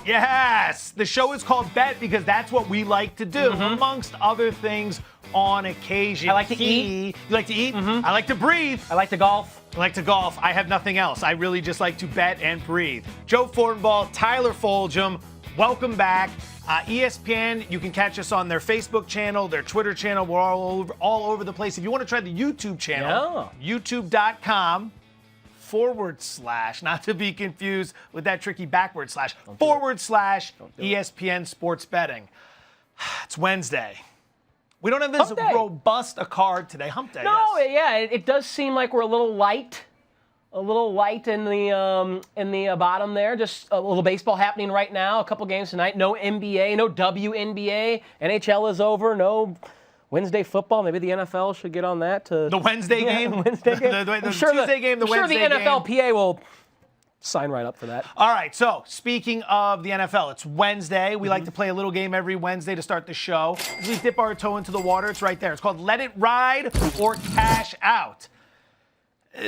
Yes. The show is called Bet because that's what we like to do, amongst other things on occasion. I like to eat. You like to eat? I like to breathe. I like to golf. I like to golf. I have nothing else. I really just like to bet and breathe. Joe Fortenbaugh, Tyler Fulghum, welcome back. ESPN, you can catch us on their Facebook channel, their Twitter channel. We're all over the place. If you want to try the YouTube channel, youtube.com/ not to be confused with that tricky backward slash, / ESPN Sports Betting. It's Wednesday. We don't have this robust a card today. Hump day. No, yes. it does seem like we're a little light in the bottom there. Just a little baseball happening right now. A couple games tonight. No NBA, no WNBA. NHL is over. No Wednesday football. Maybe the NFL should get on that. The Wednesday game? The Wednesday game. the Tuesday game, the Wednesday game. I'm sure the NFLPA will sign right up for that. All right, so speaking of the NFL, it's Wednesday. We like to play a little game every Wednesday to start the show. As we dip our toe into the water, it's right there. It's called Let It Ride or Cash Out.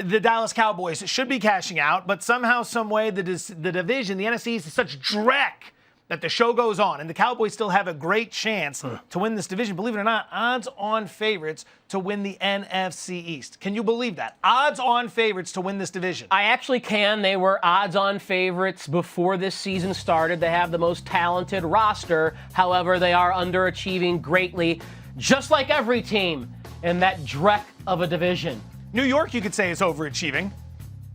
The Dallas Cowboys should be cashing out, but somehow, some way, the division, the NFC East, is such dreck that the show goes on, and the Cowboys still have a great chance to win this division. Believe it or not, odds-on favorites to win the NFC East. Can you believe that? Odds-on favorites to win this division. I actually can. They were odds-on favorites before this season started. They have the most talented roster. However, they are underachieving greatly, just like every team in that dreck of a division. New York, you could say, is overachieving.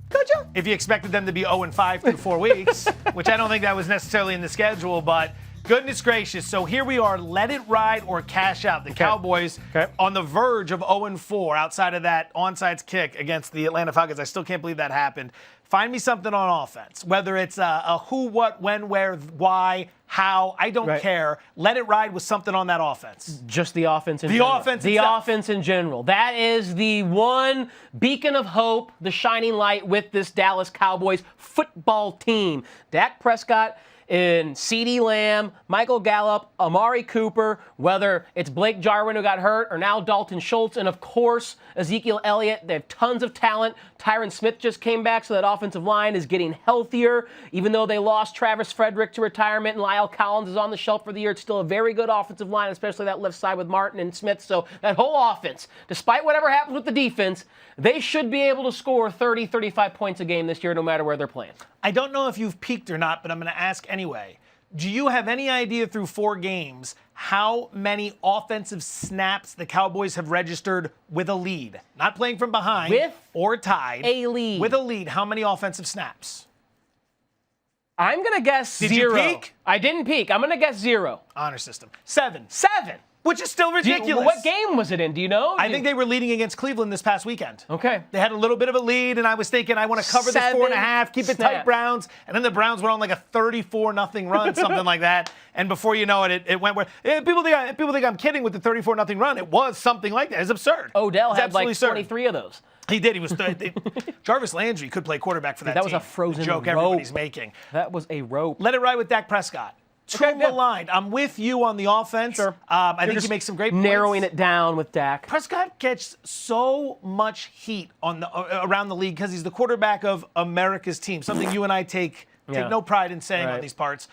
Could you? If you expected them to be 0-5 through 4 weeks, which I don't think that was necessarily in the schedule, but goodness gracious. So here we are, let it ride or cash out. The Cowboys on the verge of 0-4 outside of that onside kick against the Atlanta Falcons. I still can't believe that happened. Find me something on offense, whether it's a who, what, when, where, why, how. I don't care. Let it ride with something on that offense. Just the offense in general. The offense in general. That is the one beacon of hope, the shining light with this Dallas Cowboys football team. Dak Prescott and CeeDee Lamb, Michael Gallup, Amari Cooper, whether it's Blake Jarwin who got hurt or now Dalton Schultz, and of course Ezekiel Elliott. They have tons of talent. Tyron Smith just came back, so that offensive line is getting healthier. Even though they lost Travis Frederick to retirement and Lyle Collins is on the shelf for the year, it's still a very good offensive line, especially that left side with Martin and Smith. So that whole offense, despite whatever happens with the defense, they should be able to score 30, 35 points a game this year no matter where they're playing. I don't know if you've peaked or not, but I'm going to ask anyway. Do you have any idea through 4 games how many offensive snaps the Cowboys have registered with a lead? Not playing from behind or tied. A lead. With a lead, how many offensive snaps? I'm going to guess Did 0. you peak? I didn't peak. I'm going to guess 0. Honor system. 7. 7. Which is still ridiculous. What game was it in? Do you know? I think they were leading against Cleveland this past weekend. Okay. They had a little bit of a lead, and I was thinking, I want to cover this 4.5, keep it tight, Browns. And then the Browns went on like a 34-0 run, something like that. And before you know it, it went where people think I'm kidding with the 34-0 run. It was something like that. It's absurd. Odell had like 23 of those. He did. He was. Jarvis Landry could play quarterback for that team. That was a frozen joke rope. Everybody's making. That was a rope. Let it ride with Dak Prescott. Aligned. I'm with you on the offense. Sure. I think you make some great points. Narrowing it down with Dak. Prescott gets so much heat on around the league because he's the quarterback of America's team, something you and I take no pride in saying on these parts.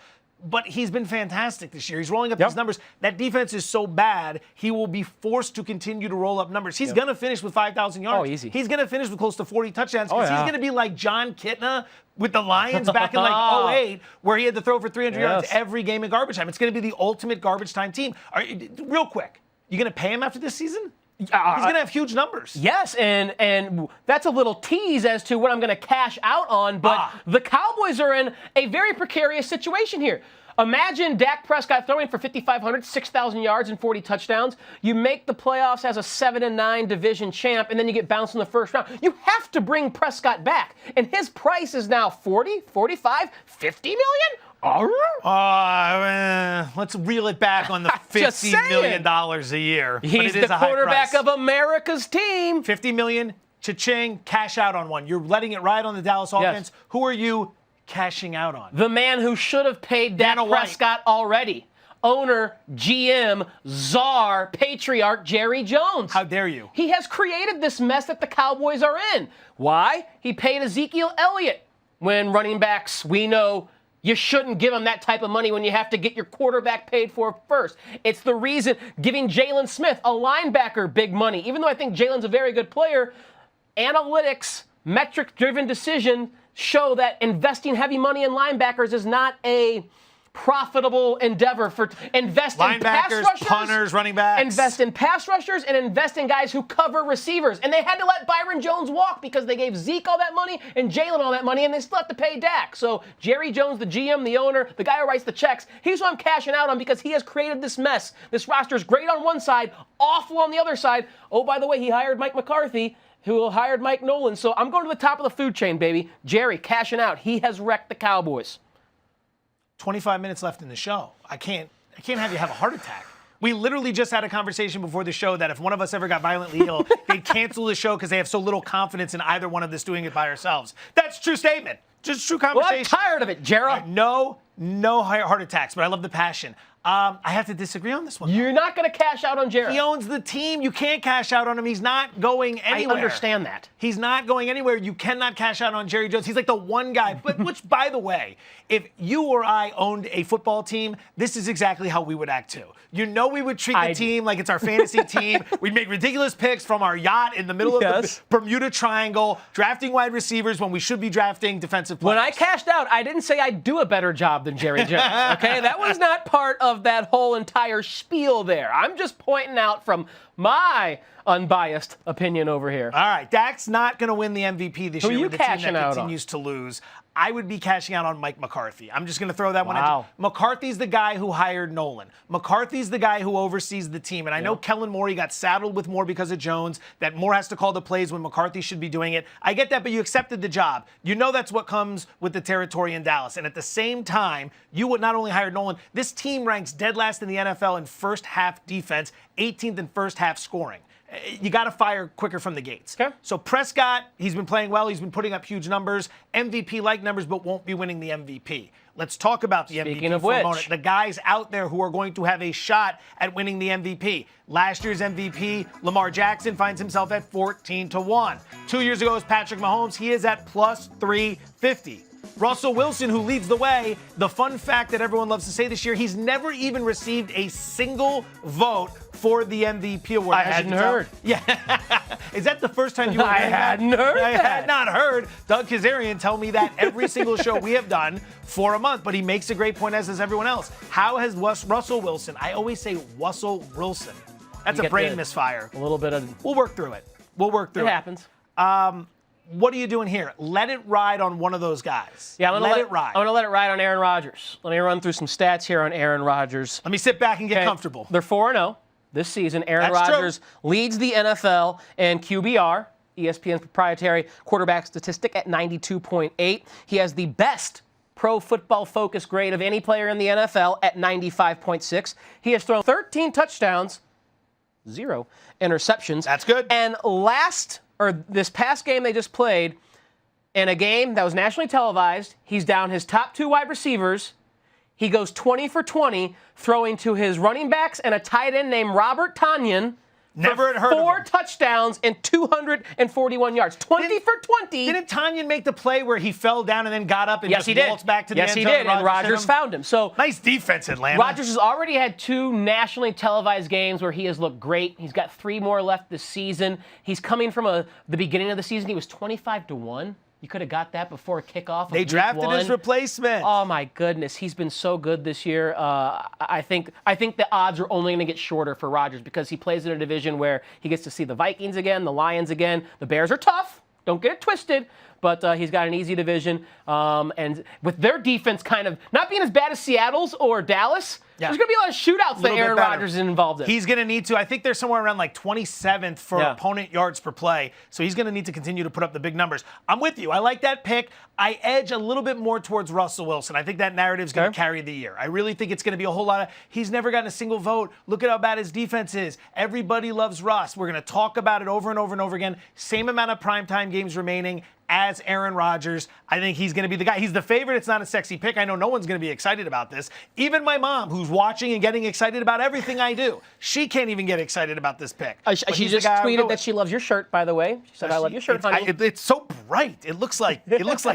But he's been fantastic this year. He's rolling up these numbers. That defense is so bad, he will be forced to continue to roll up numbers. He's going to finish with 5,000 yards. Oh, easy. He's going to finish with close to 40 touchdowns because he's going to be like John Kitna with the Lions back in like 08, where he had to throw for 300 yards every game in garbage time. It's going to be the ultimate garbage time team. Real quick, you going to pay him after this season? He's going to have huge numbers. Yes, and that's a little tease as to what I'm going to cash out on, but the Cowboys are in a very precarious situation here. Imagine Dak Prescott throwing for 5,500, 6,000 yards and 40 touchdowns. You make the playoffs as a 7-9 division champ, and then you get bounced in the first round. You have to bring Prescott back, and his price is now 40, 45, 50 million? Let's reel it back on the $50 million a year. He's the quarterback of America's team. $50 million, cha-ching, cash out on one. You're letting it ride on the Dallas offense. Who are you cashing out on? The man who should have paid Dak Prescott already. Owner, GM, czar, patriarch Jerry Jones. How dare you? He has created this mess that the Cowboys are in. Why? He paid Ezekiel Elliott when running backs, we know, You shouldn't give him that type of money when you have to get your quarterback paid for first. It's the reason giving Jalen Smith, a linebacker, big money. Even though I think Jalen's a very good player, analytics, metric-driven decision show that investing heavy money in linebackers is not a profitable endeavor. For invest in pass linebackers, rushers, punters, running backs. invest in pass rushers, and invest in guys who cover receivers. And they had to let Byron Jones walk because they gave Zeke all that money and Jalen all that money, and they still have to pay Dak. So Jerry Jones, the GM, the owner, the guy who writes the checks, he's who I'm cashing out on because he has created this mess. This roster is great on one side, awful on the other side. Oh, by the way, he hired Mike McCarthy, who hired Mike Nolan. So I'm going to the top of the food chain, baby. Jerry cashing out. He has wrecked the Cowboys. 25 minutes left in the show. I can't have you have a heart attack. We literally just had a conversation before the show that if one of us ever got violently ill, they'd cancel the show because they have so little confidence in either one of us doing it by ourselves. That's a true statement. Just true conversation. Well, I'm tired of it, Gerald. No heart attacks, but I love the passion. I have to disagree on this one. You're not going to cash out on Jared. He owns the team. You can't cash out on him. He's not going anywhere. I understand that. He's not going anywhere. You cannot cash out on Jerry Jones. He's like the one guy. But which, by the way, if you or I owned a football team, this is exactly how we would act too. You know we would treat the team like it's our fantasy team. We'd make ridiculous picks from our yacht in the middle of the Bermuda Triangle, drafting wide receivers when we should be drafting defensive players. When I cashed out, I didn't say I'd do a better job than Jerry Jones, okay? That was not part of that whole entire spiel there. I'm just pointing out from my unbiased opinion over here. All right, Dak's not going to win the MVP this year with the team that continues to lose. I would be cashing out on Mike McCarthy. I'm just going to throw that one out. McCarthy's the guy who hired Nolan. McCarthy's the guy who oversees the team. And I know Kellen Moore, he got saddled with Moore because of Jones, that Moore has to call the plays when McCarthy should be doing it. I get that, but you accepted the job. You know that's what comes with the territory in Dallas. And at the same time, you would not only hire Nolan, this team ranks dead last in the NFL in first half defense, 18th in first half scoring. You got to fire quicker from the gates. Okay. So Prescott, he's been playing well. He's been putting up huge numbers, MVP-like numbers, but won't be winning the MVP. Let's talk about the MVP for a moment. The guys out there who are going to have a shot at winning the MVP. Last year's MVP, Lamar Jackson, finds himself at 14-1. 2 years ago is Patrick Mahomes. He is at plus 350. Russell Wilson, who leads the way, the fun fact that everyone loves to say this year, he's never even received a single vote for the MVP award. I hadn't heard. Yeah. Is that the first time you were I hadn't heard I that. had not heard Doug Kazarian tell me that every single show we have done for a month, but he makes a great point, as does everyone else. How has Russell Wilson, I always say Russell Wilson. That's a brain misfire. A little bit of... We'll work through it. It happens. What are you doing here? Let it ride on one of those guys. Yeah, let it ride. I'm going to let it ride on Aaron Rodgers. Let me run through some stats here on Aaron Rodgers. Let me sit back and get comfortable. They're 4-0 this season. Aaron Rodgers leads the NFL in QBR, ESPN's proprietary quarterback statistic, at 92.8. He has the best Pro Football Focus grade of any player in the NFL at 95.6. He has thrown 13 touchdowns, 0 interceptions. That's good. And this past game they just played, in a game that was nationally televised, he's down his top 2 wide receivers. He goes 20 for 20, throwing to his running backs and a tight end named Robert Tonyan. Never had heard of him. 4 touchdowns and 241 yards. 20 for 20. Didn't Tonyan make the play where he fell down and then got up and just waltzed back to the end zone? Yes, he did, and Rodgers found him. So nice defense, Atlanta. Rodgers has already had 2 nationally televised games where he has looked great. He's got 3 more left this season. He's coming from the beginning of the season. He was 25-1. You could have got that before kickoff. They drafted his replacement. Oh my goodness, he's been so good this year. I think the odds are only going to get shorter for Rodgers because he plays in a division where he gets to see the Vikings again, the Lions again. The Bears are tough. Don't get it twisted. But he's got an easy division. And with their defense kind of not being as bad as Seattle's or Dallas, there's going to be a lot of shootouts that Aaron Rodgers is involved in. He's going to need to. I think they're somewhere around like 27th for opponent yards per play. So he's going to need to continue to put up the big numbers. I'm with you. I like that pick. I edge a little bit more towards Russell Wilson. I think that narrative is going to carry the year. I really think it's going to be a whole lot of, he's never gotten a single vote. Look at how bad his defense is. Everybody loves Russ. We're going to talk about it over and over and over again. Same amount of primetime games remaining. as Aaron Rodgers. I think he's going to be the guy. He's the favorite. It's not a sexy pick. I know no one's going to be excited about this. Even my mom, who's watching and getting excited about everything I do, she can't even get excited about this pick. She just tweeted that she loves your shirt, by the way. She said, I love your shirt, honey. It's so bright. It looks like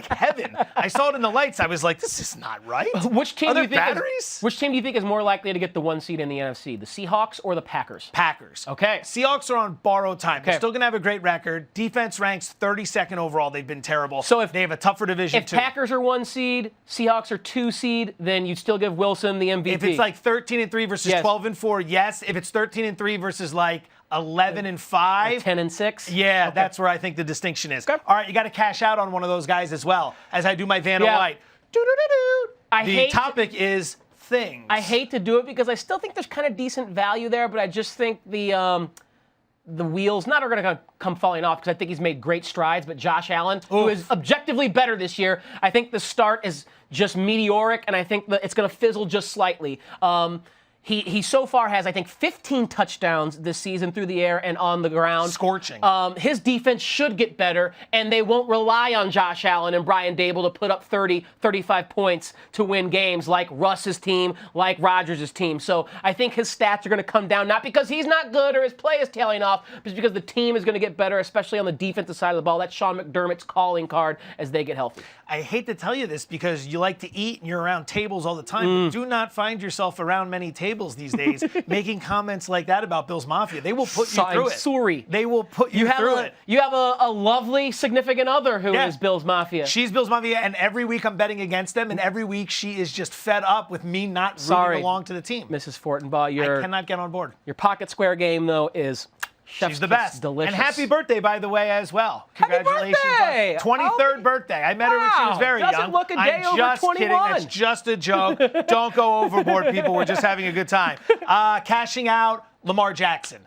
heaven. I saw it in the lights. I was like, this is not right. Which team do you think is more likely to get the 1 seed in the NFC? The Seahawks or the Packers? Packers. Okay. Seahawks are on borrowed time. They're still going to have a great record. Defense ranks 32nd overall. They've been terrible. So if they have a tougher division too. If Packers are 1 seed, Seahawks are 2 seed, then you'd still give Wilson the MVP. If it's like 13-3 versus 12-4, yes. If it's 13-3 versus like 11-5, 10-6. Yeah, that's where I think the distinction is. Okay. All right, you got to cash out on one of those guys as well. As I do my Vanna White. The topic is things. I hate to do it because I still think there's kind of decent value there, but I just think the wheels not are going to come falling off because I think he's made great strides. But Josh Allen, who is objectively better this year, I think the start is just meteoric, and I think that it's going to fizzle just slightly. He so far has, I think, 15 touchdowns this season through the air and on the ground. Scorching. His defense should get better, and they won't rely on Josh Allen and Brian Dable to put up 30, 35 points to win games like Russ's team, like Rodgers' team. So I think his stats are going to come down, not because he's not good or his play is tailing off, but because the team is going to get better, especially on the defensive side of the ball. That's Sean McDermott's calling card as they get healthy. I hate to tell you this because you like to eat and you're around tables all the time, but do not find yourself around many tables these days making comments like that about Bill's Mafia. They will put you through it. Sorry. They will put you through it. You have a lovely significant other who is Bill's Mafia. She's Bill's Mafia, and every week I'm betting against them, and every week she is just fed up with me not rooting along to the team. Mrs. Fortenbaugh, I cannot get on board. Your pocket square game, though, is she's the best. Delicious. And happy birthday, by the way, as well. Congratulations. Happy birthday! 23rd birthday. I met her when she was very young. Doesn't look a day I'm over just 21. kidding. That's just a joke. Don't go overboard, people. We're just having a good time. Cashing out Lamar Jackson.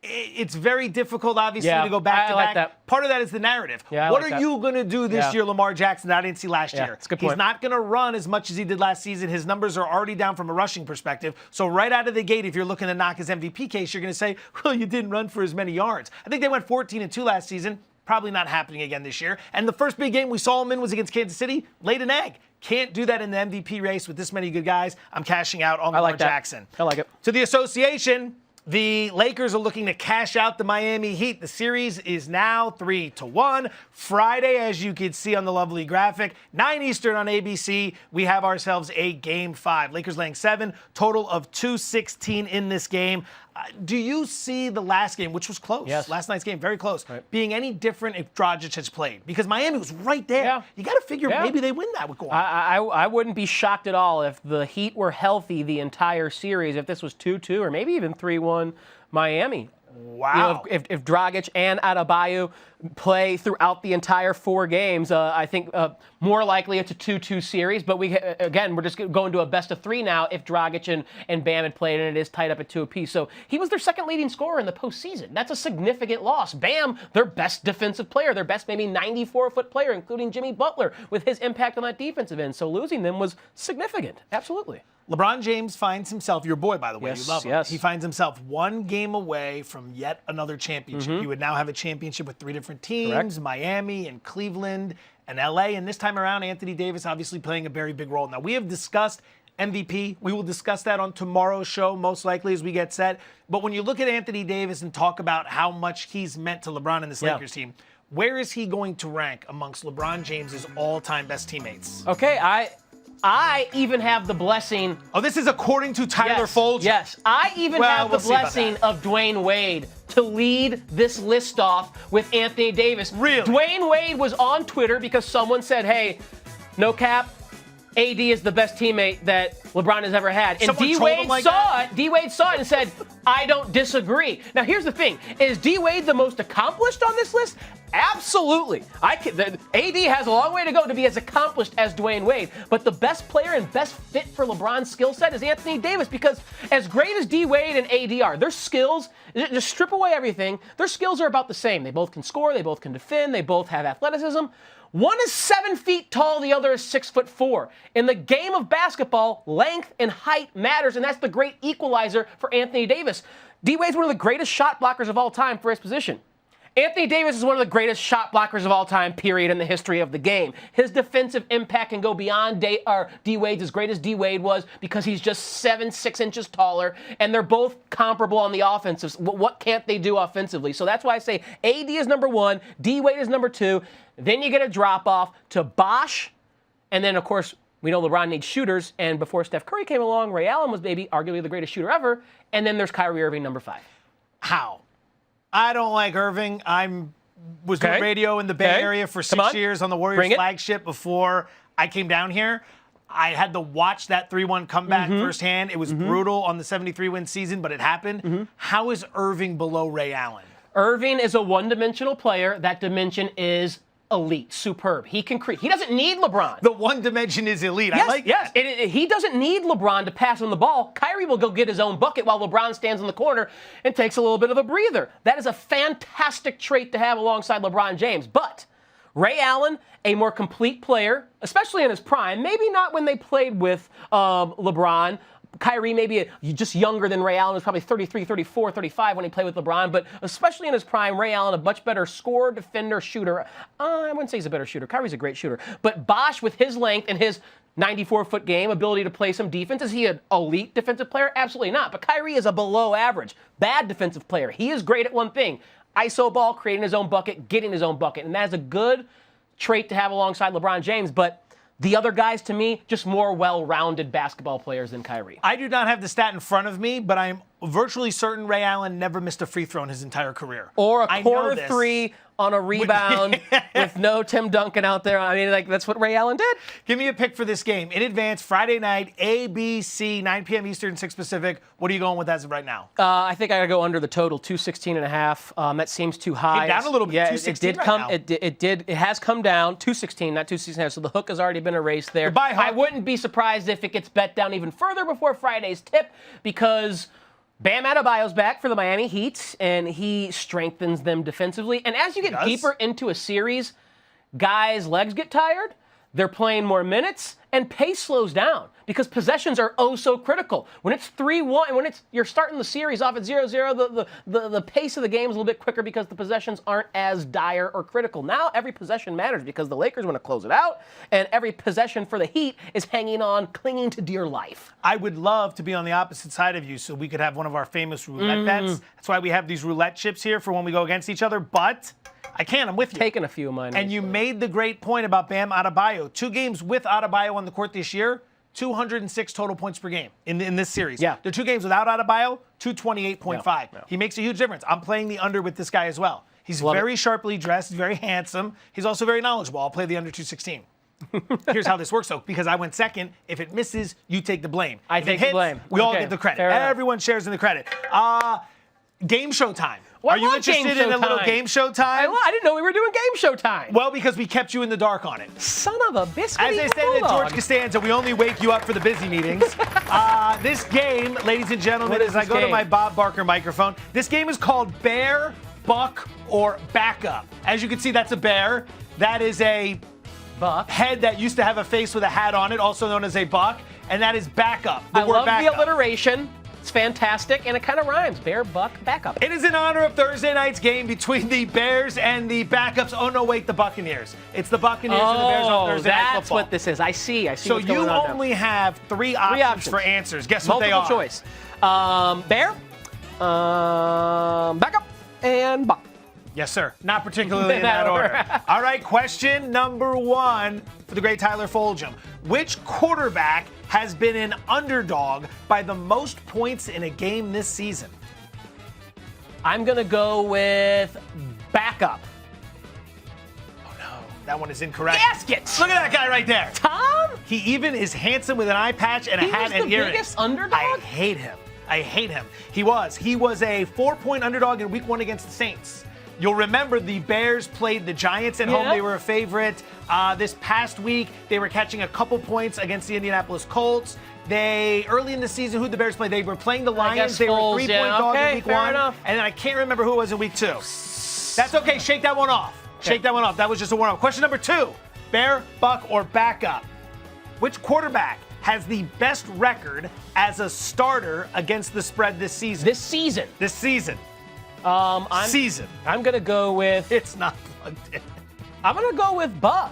It's very difficult, obviously, to go back to back. That. Part of that is the narrative. What are you going to do this year, Lamar Jackson, that I didn't see last year? That's a good point. He's not going to run as much as he did last season. His numbers are already down from a rushing perspective. So right out of the gate, if you're looking to knock his MVP case, you're going to say, well, you didn't run for as many yards. I think they went 14-2 last season. Probably not happening again this year. And the first big game we saw him in was against Kansas City. Laid an egg. Can't do that in the MVP race with this many good guys. I'm cashing out on Lamar Jackson. I like it. To the association, the Lakers are looking to cash out the Miami Heat. The series is now 3-1. Friday, as you can see on the lovely graphic, 9 Eastern on ABC, we have ourselves a Game 5. Lakers laying 7, total of 216 in this game. Do you see the last game, which was close, last night's game, very close, being any different if Dragic has played? Because Miami was right there. Yeah. You got to figure maybe they win that with Kawhi. I wouldn't be shocked at all if the Heat were healthy the entire series, if this was 2-2 or maybe even 3-1 Miami. Wow. If Dragic and Adebayo play throughout the entire 4 games, I think more likely it's a 2-2 series. But we're just going to a best of 3 now if Dragic and Bam had played, and it is tied up at 2 apiece. So he was their second leading scorer in the postseason. That's a significant loss. Bam, their best defensive player, their best maybe 94-foot player, including Jimmy Butler, with his impact on that defensive end. So losing them was significant. Absolutely. LeBron James finds himself, your boy, by the way, you love him. Yes. He finds himself 1 game away from yet another championship. He would now have a championship with 3 different teams, Miami and Cleveland and LA. And this time around, Anthony Davis obviously playing a very big role. Now, we have discussed MVP. We will discuss that on tomorrow's show, most likely, as we get set. But when you look at Anthony Davis and talk about how much he's meant to LeBron and this Lakers team, where is he going to rank amongst LeBron James's all-time best teammates? Okay, I even have the blessing. Oh, this is according to Tyler Fulghum? Yes, I even have the blessing of Dwayne Wade to lead this list off with Anthony Davis. Really? Dwayne Wade was on Twitter because someone said, hey, no cap, AD is the best teammate that LeBron has ever had. And D-Wade saw it. D-Wade saw it and said, I don't disagree. Now, here's the thing. Is D-Wade the most accomplished on this list? Absolutely. AD has a long way to go to be as accomplished as Dwayne Wade. But the best player and best fit for LeBron's skill set is Anthony Davis, because as great as D-Wade and AD are, their skills, just strip away everything, their skills are about the same. They both can score. They both can defend. They both have athleticism. One is 7 feet tall, the other is 6'4". In the game of basketball, length and height matters, and that's the great equalizer for Anthony Davis. D-Wade's one of the greatest shot blockers of all time for his position. Anthony Davis is one of the greatest shot blockers of all time, period, in the history of the game. His defensive impact can go beyond D-Wade's, as great as D-Wade was, because he's just 6 inches taller, and they're both comparable on the offensive. What can't they do offensively? So that's why I say AD is number 1, D-Wade is number 2, then you get a drop-off to Bosh, and then, of course, we know LeBron needs shooters, and before Steph Curry came along, Ray Allen was maybe arguably the greatest shooter ever, and then there's Kyrie Irving, number 5. How? I don't like Irving. Was doing radio in the Bay Area for 6 years on the Warriors flagship before I came down here. I had to watch that 3-1 comeback firsthand. It was brutal on the 73-win season, but it happened. How is Irving below Ray Allen? Irving is a one-dimensional player. That dimension is elite, superb. He can create. He doesn't need LeBron. The one dimension is elite. Yes, I like that. He doesn't need LeBron to pass him the ball. Kyrie will go get his own bucket while LeBron stands in the corner and takes a little bit of a breather. That is a fantastic trait to have alongside LeBron James. But Ray Allen, a more complete player, especially in his prime, maybe not when they played with LeBron. Kyrie maybe just younger than Ray Allen, was probably 33, 34, 35 when he played with LeBron, but especially in his prime, Ray Allen, a much better scorer, defender, shooter. I wouldn't say he's a better shooter. Kyrie's a great shooter. But Bosh, with his length and his 94-foot game, ability to play some defense, is he an elite defensive player? Absolutely not. But Kyrie is a below average, bad defensive player. He is great at one thing, ISO ball, creating his own bucket, getting his own bucket. And that is a good trait to have alongside LeBron James, but the other guys, to me, just more well-rounded basketball players than Kyrie. I do not have the stat in front of me, but I'm virtually certain Ray Allen never missed a free throw in his entire career. Or a corner three on a rebound with no Tim Duncan out there. I mean, like, that's what Ray Allen did. Give me a pick for this game. In advance, Friday night, ABC, 9 p.m. Eastern, 6 Pacific. What are you going with as of right now? I think I got to go under the total, 216.5. That seems too high. Came down a little bit, yeah, 216 it has come down, 216, not 216.5. So the hook has already been erased there. Goodbye, hook. I wouldn't be surprised if it gets bet down even further before Friday's tip, because Bam Adebayo's back for the Miami Heat, and he strengthens them defensively. And as you get deeper into a series, guys' legs get tired, they're playing more minutes, and pace slows down because possessions are oh so critical. When it's 3-1, when you're starting the series off at 0-0, the pace of the game is a little bit quicker because the possessions aren't as dire or critical. Now every possession matters because the Lakers want to close it out, and every possession for the Heat is hanging on, clinging to dear life. I would love to be on the opposite side of you so we could have one of our famous roulette bets. That's why we have these roulette chips here for when we go against each other, but I can't. I'm with you. Taking a few of mine. And you made the great point about Bam Adebayo. 2 games with Adebayo on the court this year, 206 total points per game in this series. Yeah. The 2 games without Adebayo, 228.5. No. He makes a huge difference. I'm playing the under with this guy as well. He's very sharply dressed, very handsome. He's also very knowledgeable. I'll play the under 216. Here's how this works, though, because I went second. If it misses, you take the blame. I take the blame. We all get the credit. Everyone shares in the credit. Game show time. Well, are you interested in a little game show time? I didn't know we were doing game show time. Well, because we kept you in the dark on it. Son of a biscuit. As I said to George Costanza, we only wake you up for the busy meetings. This game, ladies and gentlemen, as I go to my Bob Barker microphone, this game is called Bear, Buck, or Backup. As you can see, that's a bear. That is a buck head that used to have a face with a hat on it, also known as a buck, and that is backup. I love the alliteration. It's fantastic, and it kind of rhymes. Bear, buck, backup. It is in honor of Thursday night's game between the Bears and the backups. Oh, no, wait, the Buccaneers. It's the Buccaneers and the Bears on Thursday Night Football. That's what this is. I see so what's going on you only have three options for answers. Guess what they are? Multiple choice. Bear, backup, and buck. Yes, sir. Not particularly in that order. All right, question number 1 for the great Tyler Fulghum. Which quarterback has been an underdog by the most points in a game this season? I'm going to go with backup. Oh, no. That one is incorrect. Gaskets! Look at that guy right there. Tom? He even is handsome with an eye patch and a hat and earrings. He was the biggest underdog? I hate him. I hate him. He was a 4-point underdog in Week 1 against the Saints. You'll remember the Bears played the Giants at home. They were a favorite. This past week, they were catching a couple points against the Indianapolis Colts. Early in the season, who'd the Bears play? They were playing the Lions. They were 3-point dogs in Week 1. Enough. And then I can't remember who it was in Week 2. That's okay. Shake that one off. Okay. Shake that one off. That was just a warm-up. Question number 2. Bear, buck, or backup? Which quarterback has the best record as a starter against the spread this season? This season. Season. I'm going to go with. It's not plugged in. I'm going to go with Buck.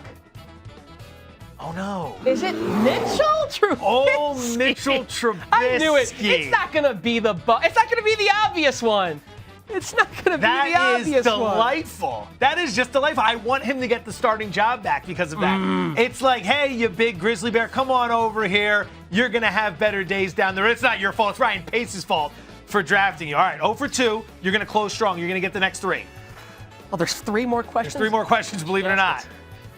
Oh, no. Is it Mitchell Trubisky? Oh, Mitchell Trubisky. I knew it. It's not going to be the Buck. It's not going to be the obvious one. It's not going to be the obvious one. That is delightful. That is just delightful. I want him to get the starting job back because of that. It's like, hey, you big grizzly bear, come on over here. You're going to have better days down there. It's not your fault. It's Ryan Pace's fault for drafting you. All right, 0 for 2. You're going to close strong. You're going to get the next 3. Oh, there's 3 more questions? There's 3 more questions, believe it or not.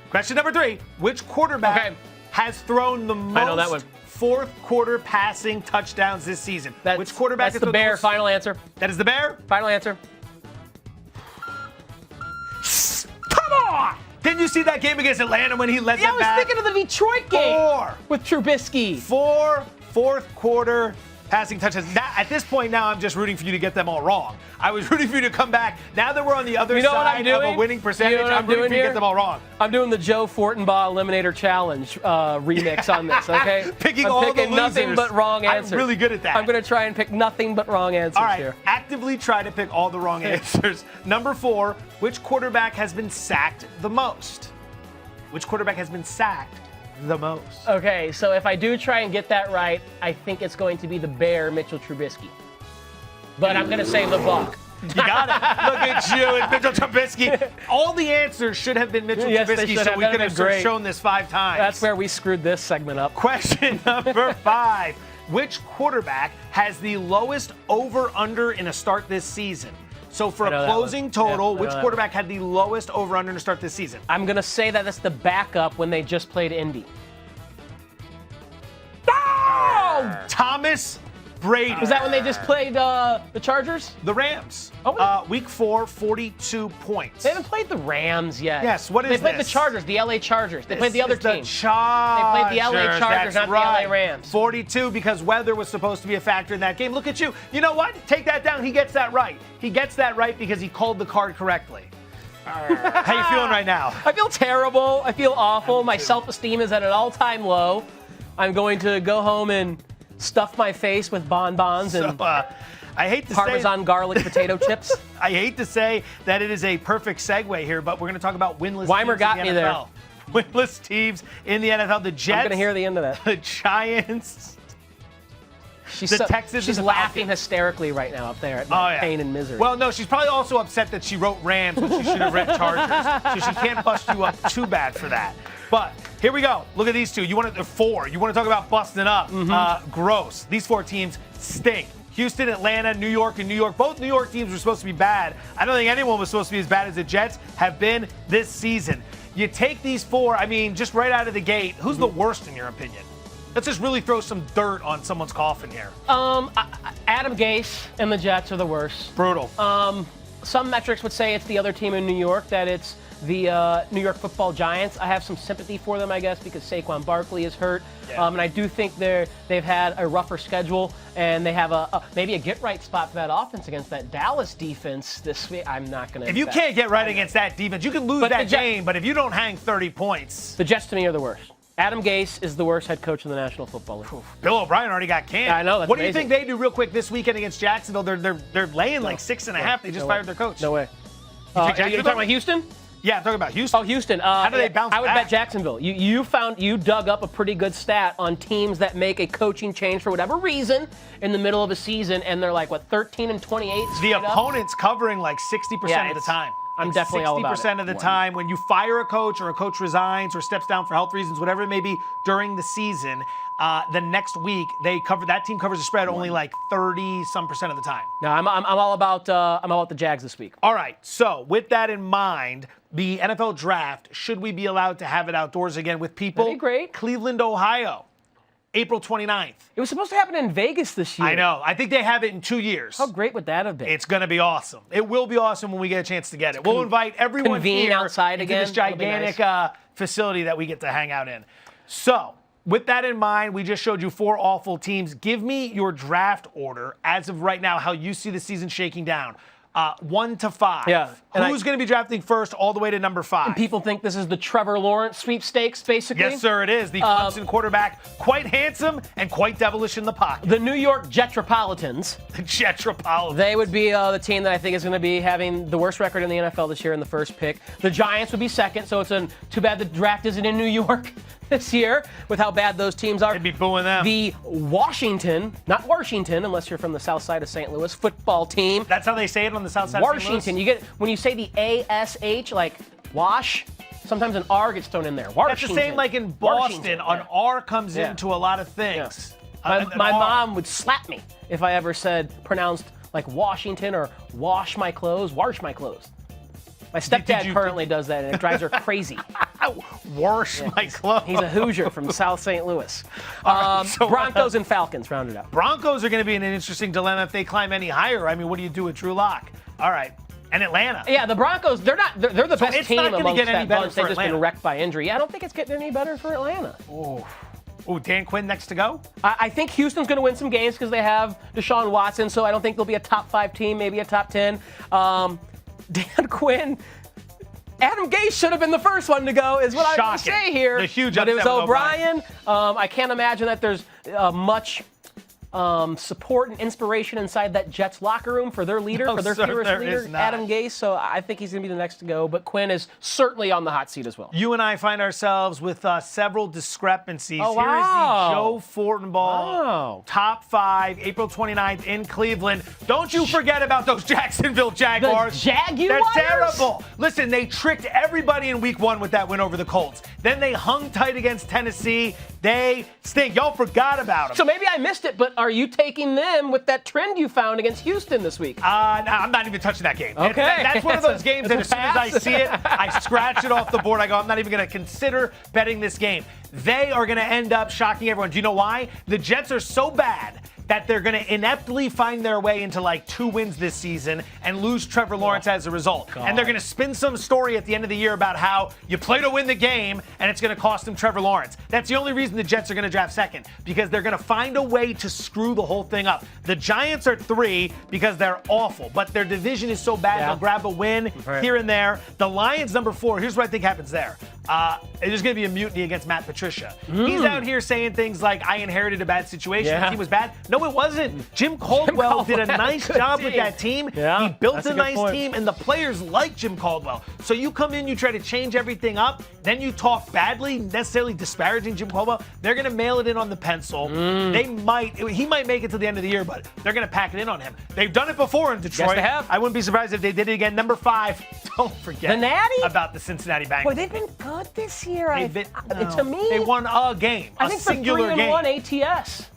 Question number 3. Which quarterback has thrown the most fourth quarter passing touchdowns this season? Which quarterback That's the Bear. Final answer. That is the Bear? Final answer. Come on! Didn't you see that game against Atlanta when he led them back? I was thinking of the Detroit game. 4. With Trubisky. 4 fourth quarter passing touchdowns. At this point now, I'm just rooting for you to get them all wrong. I was rooting for you to come back. Now that we're on the other side of a winning percentage, I'm rooting for you to get them all wrong. I'm doing the Joe Fortenbaugh Eliminator Challenge remix on this, okay? I'm picking nothing but wrong answers. I'm really good at that. I'm going to try and pick nothing but wrong answers here. Actively try to pick all the wrong answers. Number 4, which quarterback has been sacked the most? Which quarterback has been sacked the most? Okay, so if I do try and get that right, I think it's going to be the Bear, Mitchell Trubisky. But I'm going to say the Buck. You got it. Look at you and Mitchell Trubisky. All the answers should have been Mitchell Trubisky, so we could have shown this 5 times. That's where we screwed this segment up. Question number 5. Which quarterback has the lowest over-under in a start this season? So for a closing total, which quarterback had the lowest over-under to start this season? I'm going to say that it's the backup when they just played Indy. Oh! Thomas Brady. Was that when they just played the Chargers? The Rams. Week 4, 42 points. They haven't played the Rams yet. Yes, what is this? They played the Chargers, the LA Chargers. They played the other team. The Chargers. They played the LA Chargers, not the LA Rams. 42 because weather was supposed to be a factor in that game. Look at you. You know what? Take that down. He gets that right. He gets that right because he called the card correctly. How you feeling right now? I feel terrible. I feel awful. My self-esteem is at an all-time low. I'm going to go home and stuff my face with bonbons and I hate to Parmesan garlic potato chips. I hate to say that it is a perfect segue here, but we're going to talk about winless Weimer teams got in me the there. NFL. Winless teams in the NFL. The Jets. I'm going to hear the end of that. The Giants. The Texans. She's laughing hysterically right now up there at my pain and misery. Well, no, she's probably also upset that she wrote Rams when she should have read Chargers. So she can't bust you up too bad for that. But here we go. Look at these two. You want to 4. You want to talk about busting up? Gross. These 4 teams stink. Houston, Atlanta, New York, and New York. Both New York teams were supposed to be bad. I don't think anyone was supposed to be as bad as the Jets have been this season. You take these 4, I mean, just right out of the gate, who's the worst in your opinion? Let's just really throw some dirt on someone's coffin here. Adam Gase and the Jets are the worst. Brutal. Some metrics would say it's the other team in New York, that it's the New York Football Giants. I have some sympathy for them, I guess, because Saquon Barkley is hurt. And I do think they've had a rougher schedule, and they have maybe a get-right spot for that offense against that Dallas defense this week. I'm not going to. If you can't get right against that defense, you can lose that game, but if you don't hang 30 points. The Jets, to me, are the worst. Adam Gase is the worst head coach in the National Football League. Bill O'Brien already got canned. I know, that's What amazing. do you think they do real quick this weekend against Jacksonville? They're laying like 6.5. They just fired their coach. No way. Are you talking about Houston? Yeah, I'm talking about Houston. Oh, Houston. How do they bounce back? I would bet Jacksonville. You dug up a pretty good stat on teams that make a coaching change for whatever reason in the middle of a season, and they're like, 13-28? The opponent's covering like 60% of the time. I'm definitely all about it. 60% of the time when you fire a coach or a coach resigns or steps down for health reasons, whatever it may be, during the season, the next week that team covers the spread only like 30-some% of the time. No, I'm all about the Jags this week. All right. So with that in mind, the NFL draft, should we be allowed to have it outdoors again with people? That'd be great. Cleveland, Ohio, April 29th. It was supposed to happen in Vegas this year. I know. I think they have it in 2 years. How great would that have been? It's going to be awesome. It will be awesome when we get a chance to get it. We'll invite everyone here outside into again. this gigantic facility that we get to hang out in. So, with that in mind, we just showed you 4 awful teams. Give me your draft order as of right now, how you see the season shaking down. 1 to 5. Yeah. Who's going to be drafting first all the way to number 5? People think this is the Trevor Lawrence sweepstakes, basically. Yes, sir, it is. The Clemson quarterback, quite handsome and quite devilish in the pocket. The New York Jetropolitans. The Jetropolitans. They would be the team that I think is going to be having the worst record in the NFL this year in the first pick. The Giants would be second, so it's too bad the draft isn't in New York this year with how bad those teams are. They'd be booing them. The Washington, not Washington, unless you're from the south side of St. Louis, football team. That's how they say it on the south side of St. Louis? Washington. You get when you say the ASH, like wash, sometimes an R gets thrown in there. That's the same like in Boston. An R comes into a lot of things. Yeah. My mom would slap me if I ever pronounced like Washington or wash my clothes. My stepdad currently does that, and it drives her crazy. Wash my clothes. He's a Hoosier from South St. Louis. So Broncos and Falcons rounded out. Broncos are going to be in an interesting dilemma if they climb any higher. I mean, what do you do with Drew Lock? All right. And Atlanta. Yeah, the Broncos, they're the best team amongst that bunch. They've just been wrecked by injury. Yeah, I don't think it's getting any better for Atlanta. Oh, Dan Quinn next to go? I think Houston's going to win some games because they have Deshaun Watson, so I don't think they'll be a top 5 team, maybe a top 10. Dan Quinn, Adam Gase should have been the first one to go, is what I have to say here. The huge but it was upset with O'Brien. I can't imagine that there's much support and inspiration inside that Jets locker room for their leader, for their fearless leader, Adam Gase. So I think he's going to be the next to go. But Quinn is certainly on the hot seat as well. You and I find ourselves with several discrepancies. Oh, Here is wow. the Joe Fortenbaugh top 5, April 29th in Cleveland. Don't you forget about those Jacksonville Jaguars. The Jaguars? They're terrible. Listen, they tricked everybody in week 1 with that win over the Colts. Then they hung tight against Tennessee. They stink. Y'all forgot about them. So maybe I missed it, but are you taking them with that trend you found against Houston this week? No, I'm not even touching that game. Okay. That's one of those games that as soon as I see it, I scratch it off the board. I go, I'm not even going to consider betting this game. They are going to end up shocking everyone. Do you know why? The Jets are so bad that they're going to ineptly find their way into like 2 wins this season and lose Trevor Lawrence as a result. And they're going to spin some story at the end of the year about how you play to win the game and it's going to cost them Trevor Lawrence. That's the only reason the Jets are going to draft second, because they're going to find a way to screw the whole thing up. The Giants are 3 because they're awful, but their division is so bad they'll grab a win here and there. The Lions, number 4, here's what I think happens there. There's going to be a mutiny against Matt Patricia. He's out here saying things like, I inherited a bad situation. The team was bad. No, it wasn't. Jim Caldwell did a nice job with that team. He built a nice team, and the players like Jim Caldwell. So you come in, you try to change everything up, then you talk badly, necessarily disparaging Jim Caldwell. They're going to mail it in on the pencil. He might make it to the end of the year, but they're going to pack it in on him. They've done it before in Detroit. Yes, they have. I wouldn't be surprised if they did it again. Number 5, don't forget the Natty? about the Cincinnati Bengals. Boy, they've been good this year. To me, they won a game, I think singular game. 3-1 ATS.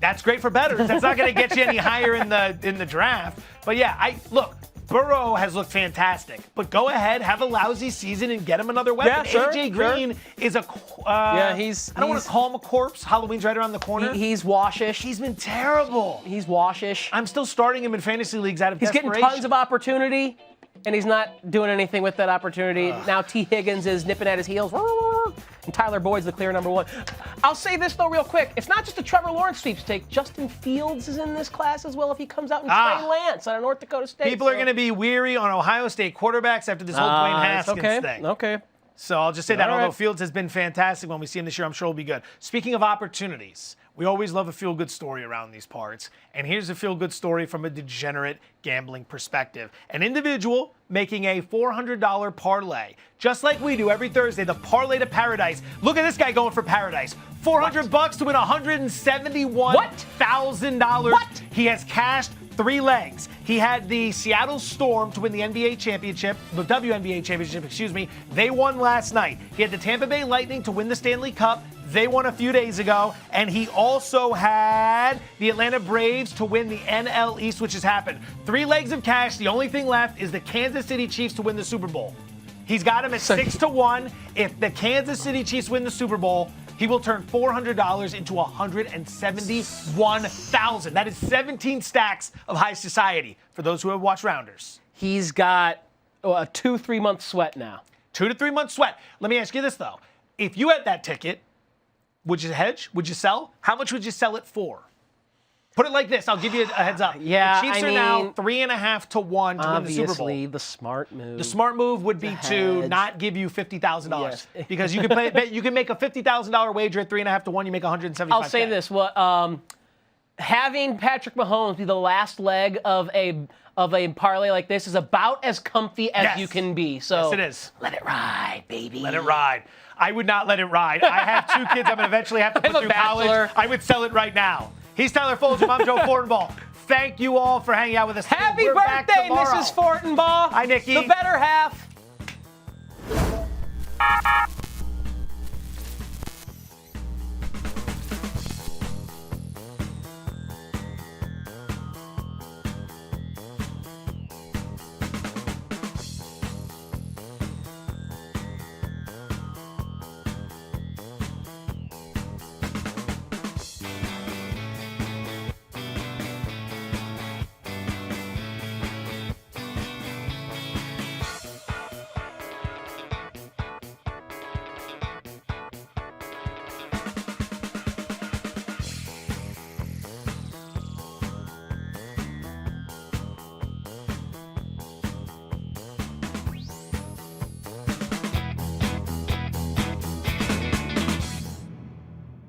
That's great for bettors. That's not going to get you any higher in the draft. But yeah, look. Burrow has looked fantastic, but go ahead, have a lousy season, and get him another weapon. AJ Green is a I don't want to call him a corpse. Halloween's right around the corner. He's washish. He's been terrible. He's washish. I'm still starting him in fantasy leagues out of desperation. He's getting tons of opportunity, and he's not doing anything with that opportunity. Now T. Higgins is nipping at his heels. And Tyler Boyd's the clear number 1. I'll say this, though, real quick. It's not just a Trevor Lawrence sweepstake. Justin Fields is in this class as well if he comes out and Trey Lance out of North Dakota State. People are going to be weary on Ohio State quarterbacks after this whole Dwayne Haskins thing. Okay. So I'll just say that although Fields has been fantastic when we see him this year, I'm sure he'll be good. Speaking of opportunities, we always love a feel-good story around these parts. And here's a feel-good story from a degenerate gambling perspective. An individual making a $400 parlay, just like we do every Thursday, the Parlay to Paradise. Look at this guy going for paradise. $400 to win $171,000. What? He has cashed 3 legs. He had the Seattle Storm to win the NBA championship, the WNBA championship, excuse me. They won last night. He had the Tampa Bay Lightning to win the Stanley Cup. They won a few days ago. And he also had the Atlanta Braves to win the NL East, which has happened. 3 legs of cash. The only thing left is the Kansas City Chiefs to win the Super Bowl. He's got him at 6-1. If the Kansas City Chiefs win the Super Bowl, he will turn $400 into $171,000. That is 17 stacks of high society for those who have watched Rounders. He's got a 2-3 month sweat now. 2 to 3 month sweat. Let me ask you this, though. If you had that ticket, would you hedge? Would you sell? How much would you sell it for? Put it like this. I'll give you a heads up. Yeah, the Chiefs are now 3.5 to 1 to win the Super Bowl. Obviously, the smart move. The smart move would be to hedge. not give you $50,000 Yes. because you can make a $50,000 wager at 3.5 to 1. You make 175. I'll say this: having Patrick Mahomes be the last leg of a parlay like this is about as comfy as you can be. So yes, it is. Let it ride, baby. Let it ride. I would not let it ride. I have 2 kids I'm going to eventually have to put I'm a through bachelor. college. I would sell it right now. He's Tyler Fulghum. I'm Joe Fortenbaugh. Thank you all for hanging out with us. Happy We're back birthday, tomorrow. Mrs. Fortenbaugh. Hi, Nikki. The better half.